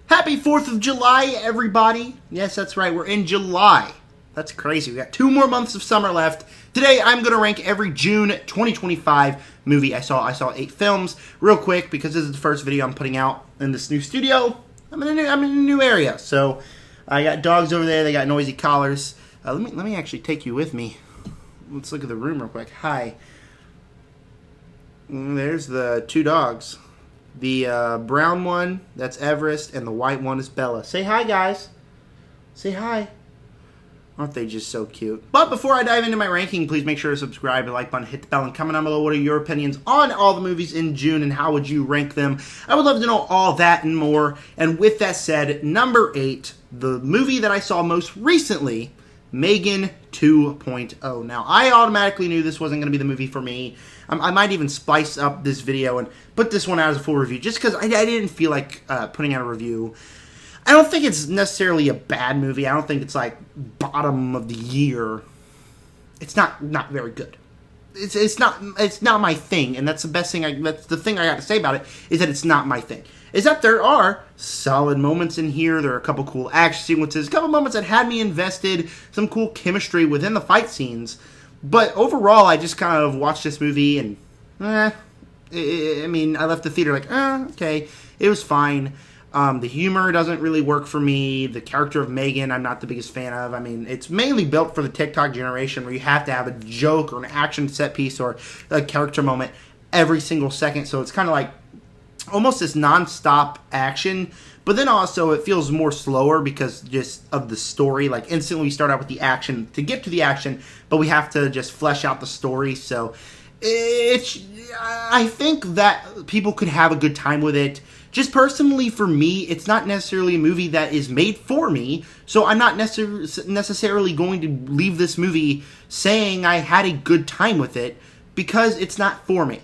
Happy 4th of July, everybody. Yes, that's right. We're in July. That's crazy. We got 2 more months of summer left. Today, I'm going to rank every June 2025 movie I saw. I saw 8 films. Real quick, because this is the first video I'm putting out in this new studio. I'm in a new area. So, I got dogs over there. They got noisy collars. Let me actually take you with me. Let's look at the room real quick. Hi. There's the 2 dogs. The brown one, that's Everest, and the white one is Bella. Say hi, guys. Say hi. Aren't they just so cute? But before I dive into my ranking, please make sure to subscribe, like button, hit the bell, and comment down below what are your opinions on all the movies in June and how would you rank them. I would love to know all that and more. And with that said, number 8, the movie that I saw most recently, Megan 2.0. Now, I automatically knew this wasn't going to be the movie for me. I might even spice up this video and put this one out as a full review, just because I didn't feel like putting out a review. I don't think it's necessarily a bad movie. I don't think it's like bottom of the year. It's not very good. It's not my thing, and that's the best thing. That's the thing I got to say about it, is that it's not my thing. Is that there are solid moments in here. There are a couple cool action sequences, a couple moments that had me invested, some cool chemistry within the fight scenes. But overall, I just kind of watched this movie and, I left the theater like, okay, it was fine. The humor doesn't really work for me. The character of Megan, I'm not the biggest fan of. I mean, it's mainly built for the TikTok generation where you have to have a joke or an action set piece or a character moment every single second. So it's kind of like almost this non-stop action, but then also it feels more slower because just of the story. Like instantly we start out with the action to get to the action, but we have to just flesh out the story. So I think that people could have a good time with it. Just personally for me, it's not necessarily a movie that is made for me, so I'm not necessarily going to leave this movie saying I had a good time with it, because it's not for me.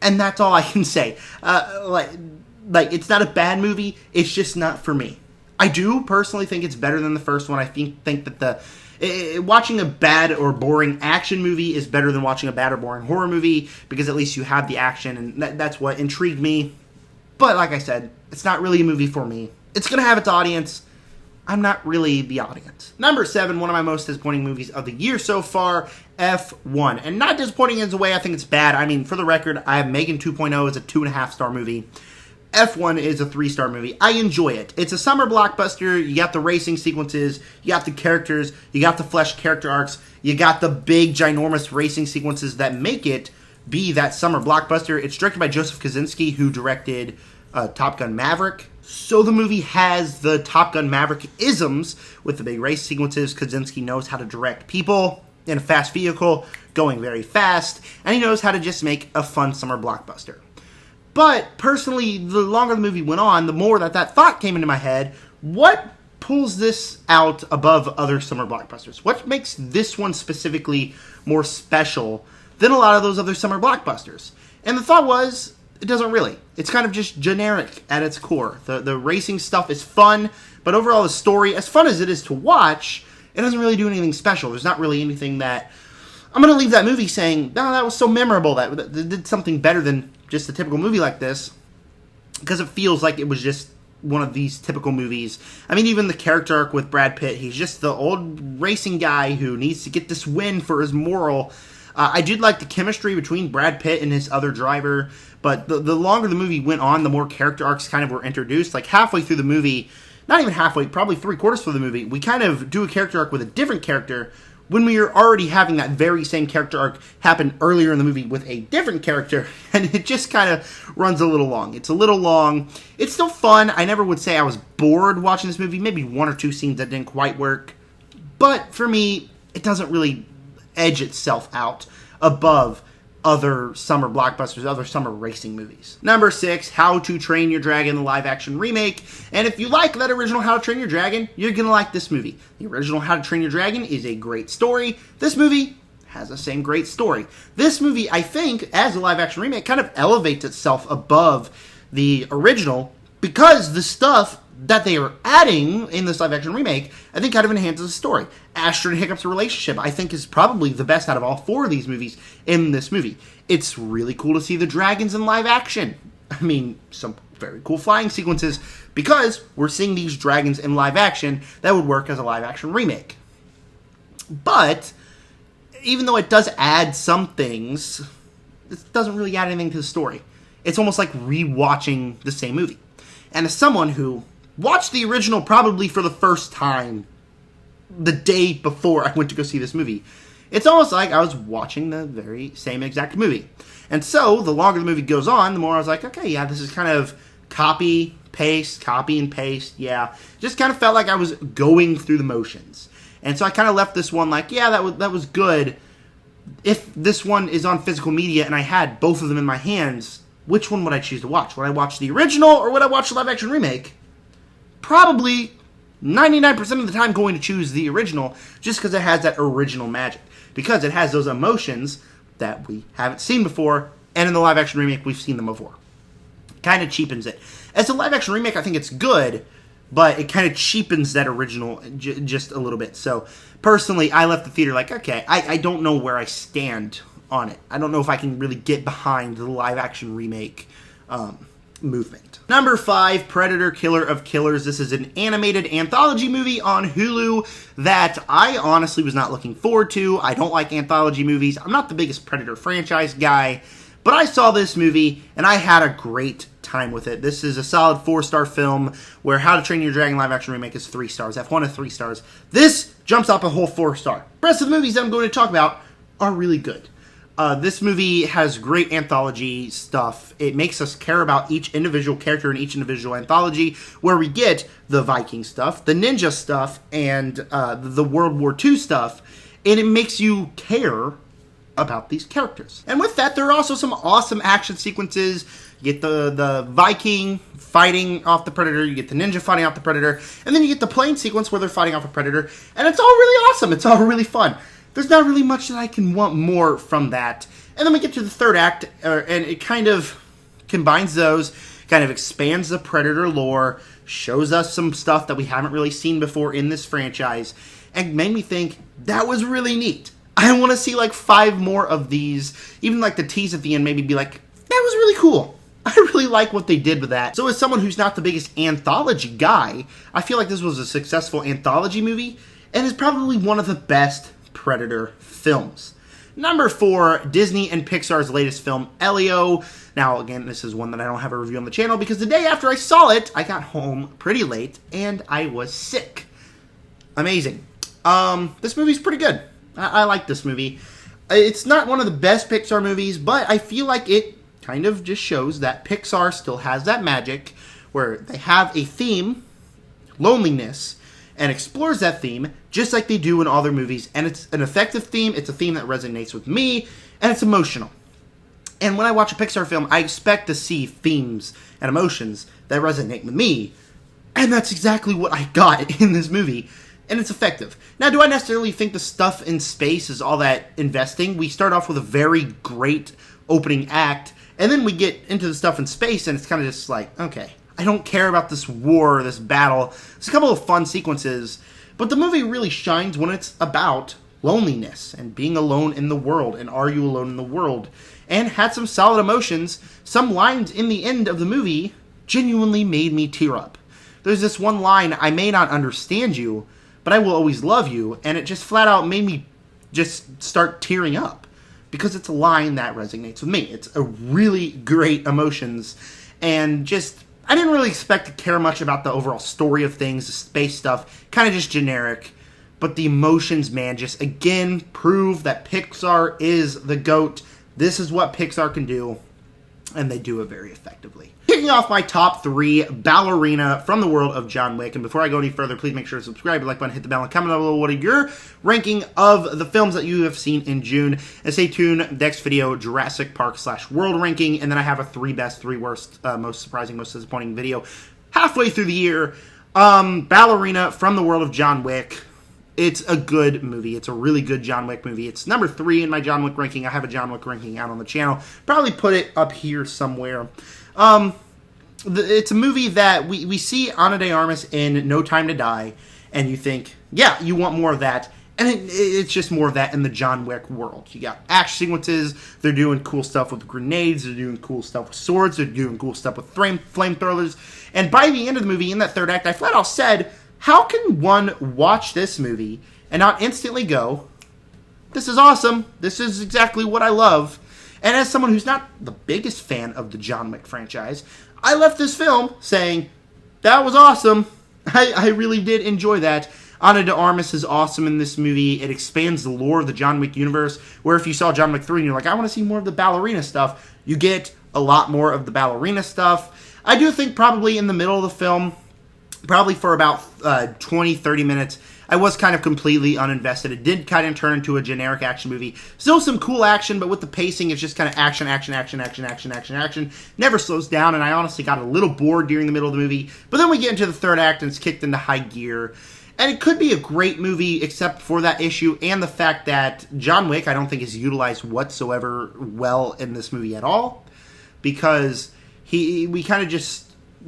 And that's all I can say. Like it's not a bad movie, it's just not for me. I do personally think it's better than the first one. I think that watching a bad or boring action movie is better than watching a bad or boring horror movie, because at least you have the action, and that's what intrigued me. But like I said, it's not really a movie for me. It's going to have its audience. I'm not really the audience. Number 7, one of my most disappointing movies of the year so far, F1. And not disappointing in a way I think it's bad. I mean, for the record, I have Megan 2.0 as a 2.5-star movie. F1 is a 3-star movie. I enjoy it. It's a summer blockbuster. You got the racing sequences. You got the characters. You got the fleshed character arcs. You got the big, ginormous racing sequences that make it be that summer blockbuster. It's directed by Joseph Kosinski, who directed Top Gun Maverick. So the movie has the Top Gun Maverick isms with the big race sequences. Kosinski knows how to direct people in a fast vehicle going very fast, and he knows how to just make a fun summer blockbuster. But personally, the longer the movie went on, the more that thought came into my head. What pulls this out above other summer blockbusters? What makes this one specifically more special than a lot of those other summer blockbusters? And the thought was, it doesn't really. It's kind of just generic at its core. The racing stuff is fun, but overall the story, as fun as it is to watch, it doesn't really do anything special. There's not really anything that I'm going to leave that movie saying, no, that was so memorable, that did something better than just a typical movie like this, because it feels like it was just one of these typical movies. I mean, even the character arc with Brad Pitt, he's just the old racing guy who needs to get this win for his moral. I did like the chemistry between Brad Pitt and his other driver, but the longer the movie went on, the more character arcs kind of were introduced. Like halfway through the movie, not even halfway, probably 3/4 through the movie, we kind of do a character arc with a different character when we are already having that very same character arc happen earlier in the movie with a different character, and it just kind of runs a little long. It's a little long. It's still fun. I never would say I was bored watching this movie. Maybe 1 or 2 scenes that didn't quite work. But for me, it doesn't really edge itself out above other summer blockbusters, other summer racing movies. Number 6, How to Train Your Dragon, the live-action remake. And if you like that original How to Train Your Dragon, you're going to like this movie. The original How to Train Your Dragon is a great story. This movie has the same great story. This movie, I think, as a live-action remake, kind of elevates itself above the original, because the stuff that they are adding in this live-action remake, I think kind of enhances the story. Astrid and Hiccup's relationship, I think, is probably the best out of all 4 of these movies in this movie. It's really cool to see the dragons in live action. I mean, some very cool flying sequences, because we're seeing these dragons in live action that would work as a live action remake. But even though it does add some things, it doesn't really add anything to the story. It's almost like rewatching the same movie. And as someone who watched the original probably for the first time the day before I went to go see this movie, it's almost like I was watching the very same exact movie. And so, the longer the movie goes on, the more I was like, okay, yeah, this is kind of copy and paste, yeah. Just kind of felt like I was going through the motions. And so I kind of left this one like, yeah, that was good. If this one is on physical media and I had both of them in my hands, which one would I choose to watch? Would I watch the original or would I watch the live-action remake? Probably 99% of the time going to choose the original, just because it has that original magic. Because it has those emotions that we haven't seen before, and in the live-action remake, we've seen them before. Kind of cheapens it. As a live-action remake, I think it's good, but it kind of cheapens that original just a little bit. So, personally, I left the theater like, okay, I don't know where I stand on it. I don't know if I can really get behind the live-action remake movement. Number 5, Predator Killer of Killers. This is an animated anthology movie on Hulu that I honestly was not looking forward to. I don't like anthology movies. I'm not the biggest Predator franchise guy, but I saw this movie and I had a great time with it. This is a solid 4-star film where How to Train Your Dragon live action remake is 3 stars. F1 is 3 stars. This jumps up a whole 4-star. The rest of the movies that I'm going to talk about are really good. This movie has great anthology stuff. It makes us care about each individual character in each individual anthology, where we get the Viking stuff, the ninja stuff, and the World War II stuff, and it makes you care about these characters. And with that, there are also some awesome action sequences. You get the Viking fighting off the Predator, you get the ninja fighting off the Predator, and then you get the plane sequence where they're fighting off a Predator, and it's all really awesome. It's all really fun. There's not really much that I can want more from that. And then we get to the third act, and it kind of combines those, kind of expands the Predator lore, shows us some stuff that we haven't really seen before in this franchise, and made me think, that was really neat. I want to see like 5 more of these, even like the tease at the end made me be like, that was really cool. I really like what they did with that. So as someone who's not the biggest anthology guy, I feel like this was a successful anthology movie, and is probably one of the best Predator films. Number 4, Disney and Pixar's latest film, Elio. Now, again, this is one that I don't have a review on the channel because the day after I saw it, I got home pretty late and I was sick. Amazing. This movie's pretty good. I like this movie. It's not one of the best Pixar movies, but I feel like it kind of just shows that Pixar still has that magic where they have a theme, loneliness, and explores that theme just like they do in all their movies. And it's an effective theme, it's a theme that resonates with me, and it's emotional. And when I watch a Pixar film, I expect to see themes and emotions that resonate with me. And that's exactly what I got in this movie. And it's effective. Now, do I necessarily think the stuff in space is all that investing? We start off with a very great opening act, and then we get into the stuff in space, and it's kind of just like, okay, I don't care about this war, this battle. There's a couple of fun sequences, but the movie really shines when it's about loneliness and being alone in the world, and are you alone in the world? And had some solid emotions. Some lines in the end of the movie genuinely made me tear up. There's this one line, I may not understand you, but I will always love you, and it just flat out made me just start tearing up, because it's a line that resonates with me. It's a really great emotions, and just, I didn't really expect to care much about the overall story of things, the space stuff, kind of just generic, but the emotions, man, just again prove that Pixar is the GOAT. This is what Pixar can do, and they do it very effectively. Kicking off my top 3, Ballerina from the world of John Wick. And before I go any further, please make sure to subscribe, like button, hit the bell, and comment down below what are your ranking of the films that you have seen in June. And stay tuned, next video, Jurassic Park / world ranking. And then I have a 3 best, 3 worst, most surprising, most disappointing video halfway through the year. Ballerina from the world of John Wick. It's a good movie. It's a really good John Wick movie. It's number 3 in my John Wick ranking. I have a John Wick ranking out on the channel. Probably put it up here somewhere. It's a movie that we see Ana de Armas in No Time to Die, and you think, yeah, you want more of that. And it's just more of that in the John Wick world. You got action sequences. They're doing cool stuff with grenades. They're doing cool stuff with swords. They're doing cool stuff with flamethrowers. And by the end of the movie, in that third act, I flat out said, how can one watch this movie and not instantly go, this is awesome. This is exactly what I love. And as someone who's not the biggest fan of the John Wick franchise, I left this film saying, that was awesome. I really did enjoy that. Ana de Armas is awesome in this movie. It expands the lore of the John Wick universe, where if you saw John Wick 3 and you're like, I want to see more of the ballerina stuff, you get a lot more of the ballerina stuff. I do think probably in the middle of the film, probably for about 20, 30 minutes, I was kind of completely uninvested. It did kind of turn into a generic action movie. Still some cool action, but with the pacing, it's just kind of action. Never slows down, and I honestly got a little bored during the middle of the movie. But then we get into the third act, and it's kicked into high gear. And it could be a great movie except for that issue and the fact that John Wick, I don't think, is utilized whatsoever well in this movie at all. Because we kind of just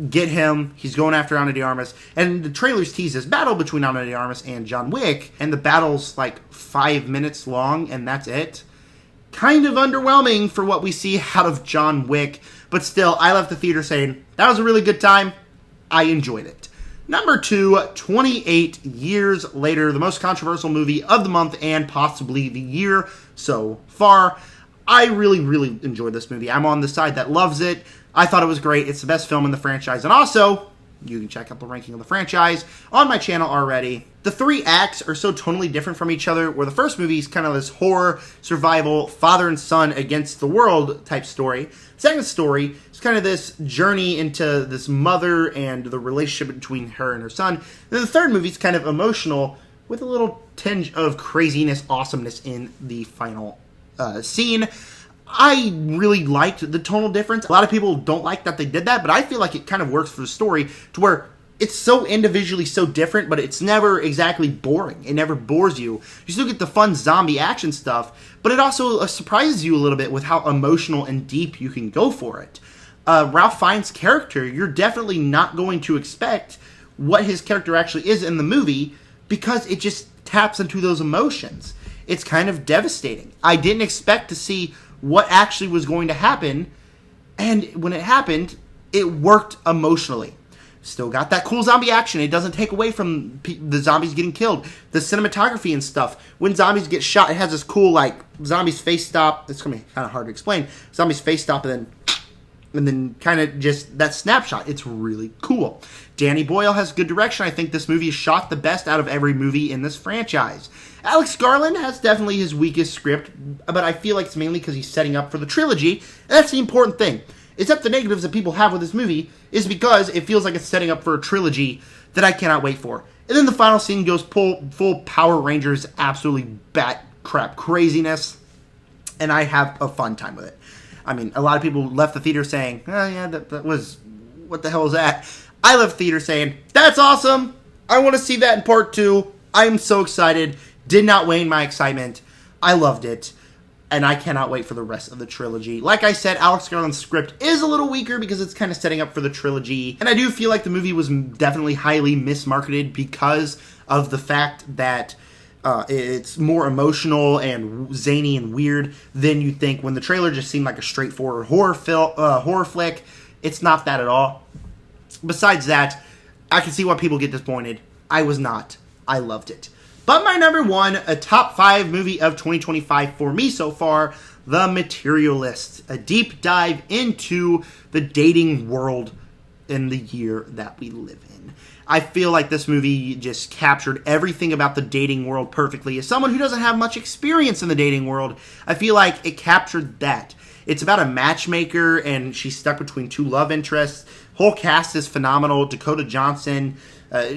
get him, he's going after Ana de Armas, and the trailers tease this battle between Ana de Armas and John Wick, and the battle's like 5 minutes long, and that's it. Kind of underwhelming for what we see out of John Wick, but still, I left the theater saying, that was a really good time, I enjoyed it. Number 2, 28 years later, the most controversial movie of the month and possibly the year so far. I really, really enjoyed this movie. I'm on the side that loves it. I thought it was great. It's the best film in the franchise. And also, you can check out the ranking of the franchise on my channel already. The 3 acts are so tonally different from each other, where the first movie is kind of this horror, survival, father and son against the world type story. The second story is kind of this journey into this mother and the relationship between her and her son. And then the third movie is kind of emotional with a little tinge of craziness, awesomeness in the final scene. I really liked the tonal difference. A lot of people don't like that they did that, but I feel like it kind of works for the story to where it's so individually so different, but it's never exactly boring. It never bores you. You still get the fun zombie action stuff, but it also surprises you a little bit with how emotional and deep you can go for it. Ralph Fiennes' character, you're definitely not going to expect what his character actually is in the movie because it just taps into those emotions. It's kind of devastating. I didn't expect to see what actually was going to happen, and when it happened, it worked emotionally. Still got that cool zombie action. It doesn't take away from the zombies getting killed. The cinematography and stuff. When zombies get shot, it has this cool, like, zombies face stop. It's going to be kind of hard to explain. Zombies face stop and then kind of just that snapshot. It's really cool. Danny Boyle has good direction. I think this movie is shot the best out of every movie in this franchise. Alex Garland has definitely his weakest script, but I feel like it's mainly because he's setting up for the trilogy, and that's the important thing. Except the negatives that people have with this movie is because it feels like it's setting up for a trilogy that I cannot wait for. And then the final scene goes full Power Rangers, absolutely bat crap craziness, and I have a fun time with it. I mean, a lot of people left the theater saying, oh yeah, that was, what the hell is that? I left the theater saying, that's awesome, I want to see that in part 2, I'm so excited, did not wane my excitement, I loved it. And I cannot wait for the rest of the trilogy. Like I said, Alex Garland's script is a little weaker because it's kind of setting up for the trilogy. And I do feel like the movie was definitely highly mismarketed because of the fact that it's more emotional and zany and weird than you think when the trailer just seemed like a straightforward horror flick. It's not that at all. Besides that, I can see why people get disappointed. I was not. I loved it. But my number 1, a top 5 movie of 2025 for me so far, The Materialist. A deep dive into the dating world in the year that we live in. I feel like this movie just captured everything about the dating world perfectly. As someone who doesn't have much experience in the dating world, I feel like it captured that. It's about a matchmaker, and she's stuck between 2 love interests. Whole cast is phenomenal. Dakota Johnson.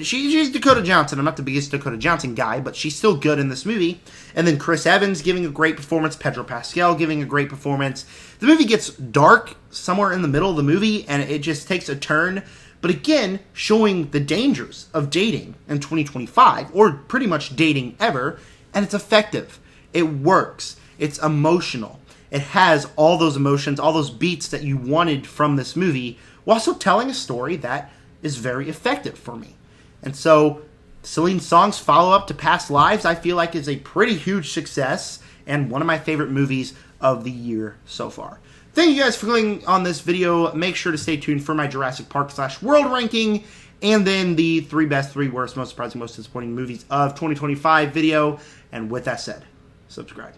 She's Dakota Johnson. I'm not the biggest Dakota Johnson guy, but she's still good in this movie. And then Chris Evans giving a great performance. Pedro Pascal giving a great performance. The movie gets dark somewhere in the middle of the movie, and it just takes a turn. But again, showing the dangers of dating in 2025, or pretty much dating ever, and it's effective. It works. It's emotional. It has all those emotions, all those beats that you wanted from this movie, while also telling a story that is very effective for me. And so, Celine Song's follow-up to Past Lives, I feel like, is a pretty huge success and one of my favorite movies of the year so far. Thank you guys for clicking on this video. Make sure to stay tuned for my Jurassic Park / World ranking, and then the 3 best, 3 worst, most surprising, most disappointing movies of 2025 video. And with that said, subscribe.